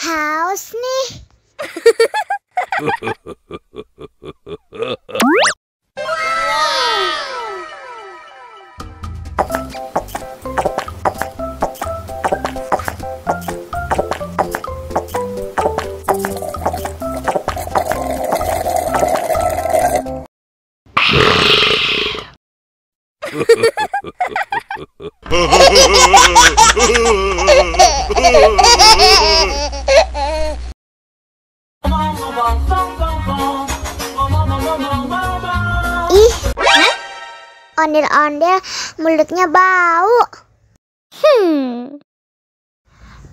Haus nih. Ih, ondel-ondel mulutnya bau.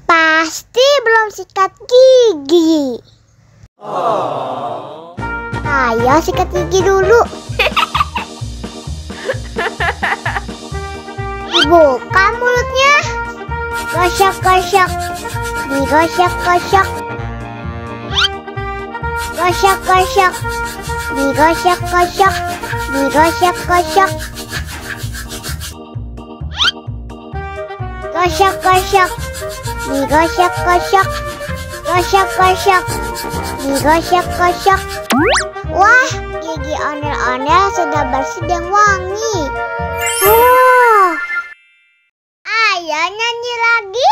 Pasti belum sikat gigi. Ayo sikat gigi dulu. Dibuka mulutnya. Gosok-gosok. Digosok-gosok. Gosok-gosok. Digosok-gosok. Digosok-gosok. Gosok-gosok. Digosok-gosok. Gosok-gosok. Digosok-gosok. Wah, gigi ondel-ondel sudah bersih dan wangi. Ayo nyanyi lagi.